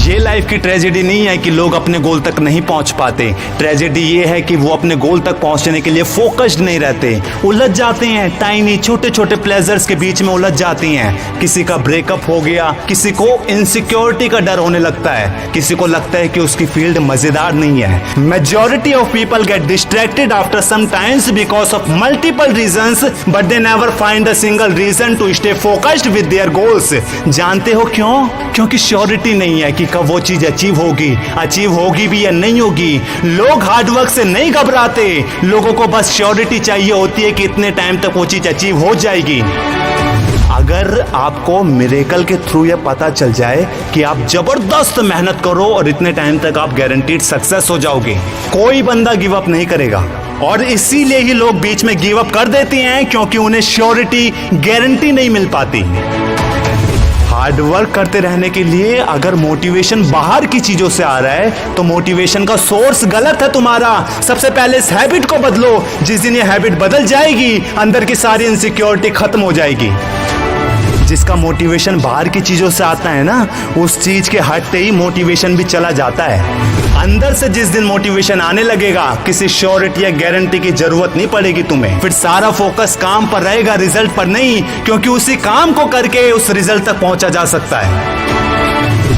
ये लाइफ की ट्रेजेडी नहीं है कि लोग अपने गोल तक नहीं पहुंच पाते। ट्रेजेडी ये है कि वो अपने गोल तक पहुंचने के लिए फोकस्ड नहीं रहते, उलझ जाते हैं, टाइनी छोटे छोटे प्लेजर्स के बीच में उलझ जाती हैं। किसी का ब्रेकअप हो गया, किसी को इनसिक्योरिटी का डर होने लगता है, किसी को लगता है कि उसकी फील्ड मजेदार नहीं है। Majority of people get distracted after some times because of multiple reasons, but they never find a single reason to stay focused with their goals. जानते हो क्यों? क्योंकि श्योरिटी नहीं है कि कब वो चीज अचीव होगी भी या नहीं होगी। लोग हार्डवर्क से नहीं घबराते, लोगों को बस श्योरिटी चाहिए होती है कि इतने टाइम तक वो चीज अचीव हो जाएगी। अगर आपको मिरेकल के थ्रू यह पता चल जाए कि आप जबरदस्त मेहनत करो और इतने टाइम तक आप गारंटीड सक्सेस हो जाओगे, कोई बंदा गिव अप नहीं करेगा। और इसीलिए ही लोग बीच में गिव अप कर देते हैं, क्योंकि उन्हें श्योरिटी, गारंटी नहीं मिल पाती। हार्ड वर्क करते रहने के लिए अगर मोटिवेशन बाहर की चीजों से आ रहा है तो मोटिवेशन का सोर्स गलत है तुम्हारा। सबसे पहले इस हैबिट को बदलो। जिस दिन ये हैबिट बदल जाएगी, अंदर की सारी इनसिक्योरिटी खत्म हो जाएगी। जिसका मोटिवेशन बाहर की चीजों से आता है ना, उस चीज के हटते ही मोटिवेशन भी चला जाता है। अंदर से जिस दिन मोटिवेशन आने लगेगा, किसी श्योरिटी या गारंटी की जरूरत नहीं पड़ेगी तुम्हें। फिर सारा फोकस काम पर रहेगा, रिजल्ट पर नहीं, क्योंकि उसी काम को करके उस रिजल्ट तक पहुंचा जा सकता है।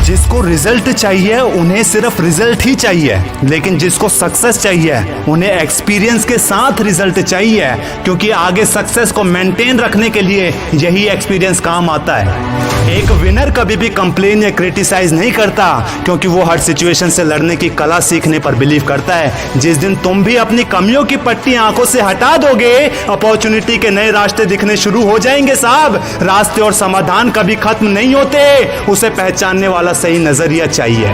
जिसको रिजल्ट चाहिए उन्हें सिर्फ रिजल्ट ही चाहिए, लेकिन जिसको सक्सेस चाहिए उन्हें एक्सपीरियंस के साथ रिजल्ट चाहिए, क्योंकि आगे सक्सेस को मेंटेन रखने के लिए यही एक्सपीरियंस काम आता है। एक विनर कभी भी कंप्लेन या क्रिटिसाइज नहीं करता, क्योंकि वो हर सिचुएशन से लड़ने की कला सीखने पर बिलीव करता है। जिस दिन तुम भी अपनी कमियों की पट्टी आंखों से हटा दोगे, अपॉर्चुनिटी के नए रास्ते दिखने शुरू हो जाएंगे साहब। रास्ते और समाधान कभी खत्म नहीं होते, उसे पहचानने वाला सही नजरिया चाहिए।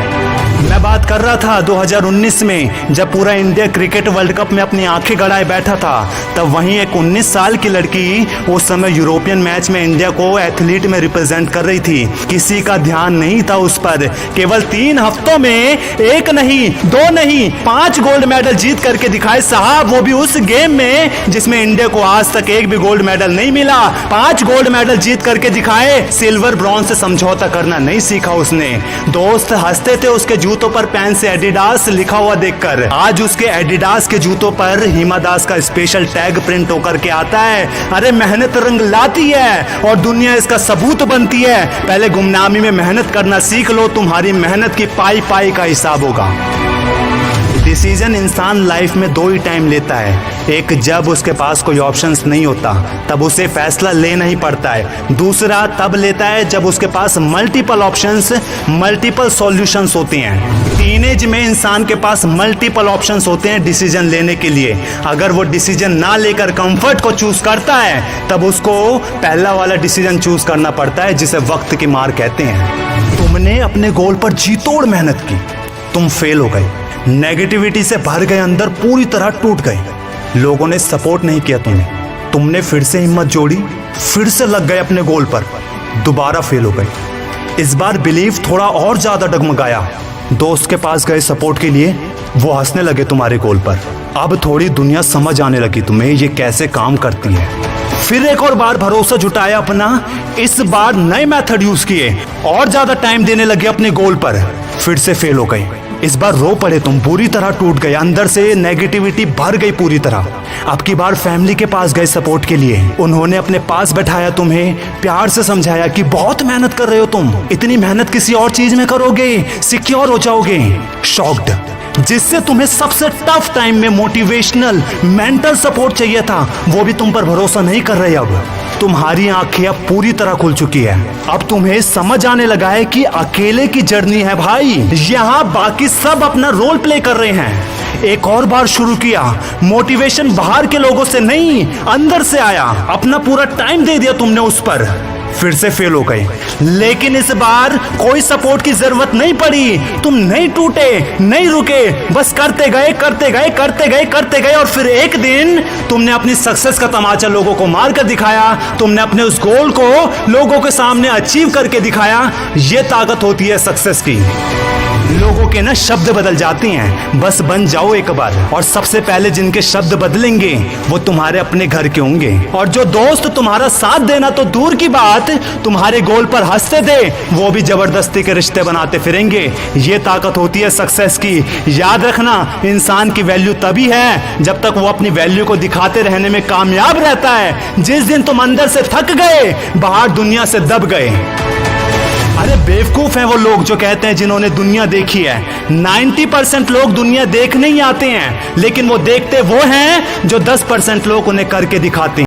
मैं बात कर रहा था 2019 में, जब पूरा इंडिया क्रिकेट वर्ल्ड कप में अपनी आंखें गड़ाए बैठा था, तब वहीं एक 19 साल की लड़की उस समय यूरोपियन मैच में इंडिया को एथलीट में रिप्रेजेंट कर रही थी। किसी का ध्यान नहीं था उस पर। केवल 3 हफ्तों में 1 नहीं, 2 नहीं, 5 गोल्ड मेडल जीत करके दिखाए साहब, वो भी उस गेम में जिसमें इंडिया को आज तक एक भी गोल्ड मेडल नहीं मिला। 5 गोल्ड मेडल जीत करके दिखाए। सिल्वर ब्रॉन्ज से समझौता करना नहीं सीखा उसने। दोस्त हंसते थे उसके जूतों पर पैन से एडिडास लिखा हुआ देखकर। आज उसके एडिडास के जूतों पर हिमा दास का स्पेशल टैग प्रिंट होकर के आता है। अरे मेहनत रंग लाती है और दुनिया इसका सबूत बनती है। पहले गुमनामी में मेहनत करना सीख लो, तुम्हारी मेहनत की पाई पाई का हिसाब होगा। डिसीजन इंसान लाइफ में 2 ही टाइम लेता है। एक, जब उसके पास कोई ऑप्शंस नहीं होता, तब उसे फैसला लेना ही पड़ता है। दूसरा, तब लेता है जब उसके पास मल्टीपल ऑप्शंस, मल्टीपल सॉल्यूशंस होते हैं। टीनेज में इंसान के पास मल्टीपल ऑप्शंस होते हैं डिसीजन लेने के लिए। अगर वो डिसीजन ना लेकर कंफर्ट को चूज करता है, तब उसको पहला वाला डिसीजन चूज करना पड़ता है, जिसे वक्त की मार कहते हैं। तुमने अपने गोल पर जी तोड़ मेहनत की, तुम फेल हो गए, नेगेटिविटी से भर गए, अंदर पूरी तरह टूट गए। लोगों ने सपोर्ट नहीं किया तुम्हें, तुमने फिर से हिम्मत जोड़ी, फिर से लग गए अपने गोल पर, दोबारा फेल हो गए। इस बार बिलीव थोड़ा और ज्यादा डगमगाया। दोस्त के पास गए सपोर्ट के लिए, वो हंसने लगे तुम्हारे गोल पर। अब थोड़ी दुनिया समझ आने लगी तुम्हें ये कैसे काम करती है। फिर एक और बार भरोसा जुटाया अपना, इस बार नए मेथड यूज किए और ज्यादा टाइम देने लगे अपने गोल पर, फिर से फेल हो गए। इस बार रो पड़े तुम, पूरी तरह टूट गए, अंदर से नेगेटिविटी भर गई पूरी तरह। अब की बार फैमिली के पास गए सपोर्ट के लिए, उन्होंने अपने पास बैठाया, तुम्हें प्यार से समझाया कि बहुत मेहनत कर रहे हो तुम, इतनी मेहनत किसी और चीज में करोगे सिक्योर हो जाओगे। शॉक्ड, जिससे तुम्हें सबसे टफ टाइम में मोटिवेशनल मेंटल सपोर्ट चाहिए था, वो भी तुम पर भरोसा नहीं कर रहे। अब तुम्हारी आंखें अब पूरी तरह खुल चुकी है। अब तुम्हें समझ आने लगा है कि अकेले की जर्नी है भाई, यहाँ बाकी सब अपना रोल प्ले कर रहे हैं। एक और बार शुरू किया, मोटिवेशन बाहर के लोगों से नहीं, अंदर से आया। अपना पूरा टाइम दे दिया तुमने उस पर, फिर से फेल हो गए। लेकिन इस बार कोई सपोर्ट की जरूरत नहीं पड़ी, तुम नहीं टूटे, नहीं रुके, बस करते गए करते गए करते गए करते गए। और फिर एक दिन तुमने अपनी सक्सेस का तमाचा लोगों को मार कर दिखाया। तुमने अपने उस गोल को लोगों के सामने अचीव करके दिखाया। ये ताकत होती है सक्सेस की। लोगों के ना शब्द बदल जाते हैं, बस बन जाओ एक बार। और सबसे पहले जिनके शब्द बदलेंगे वो तुम्हारे अपने घर के होंगे। और जो दोस्त तुम्हारा साथ देना तो दूर की बात, तुम्हारे गोल पर हंसते थे, वो भी जबरदस्ती के रिश्ते बनाते फिरेंगे। ये ताकत होती है सक्सेस की। याद रखना, इंसान की वैल्यू तभी है जब तक वो अपनी वैल्यू को दिखाते रहने में कामयाब रहता है। जिस दिन तुम अंदर से थक गए, बाहर दुनिया से दब गए। अरे बेवकूफ हैं वो लोग जो कहते हैं जिन्होंने दुनिया देखी है। 90% लोग दुनिया देखने ही आते हैं, लेकिन वो देखते वो हैं जो 10% लोग उन्हें करके दिखाते हैं।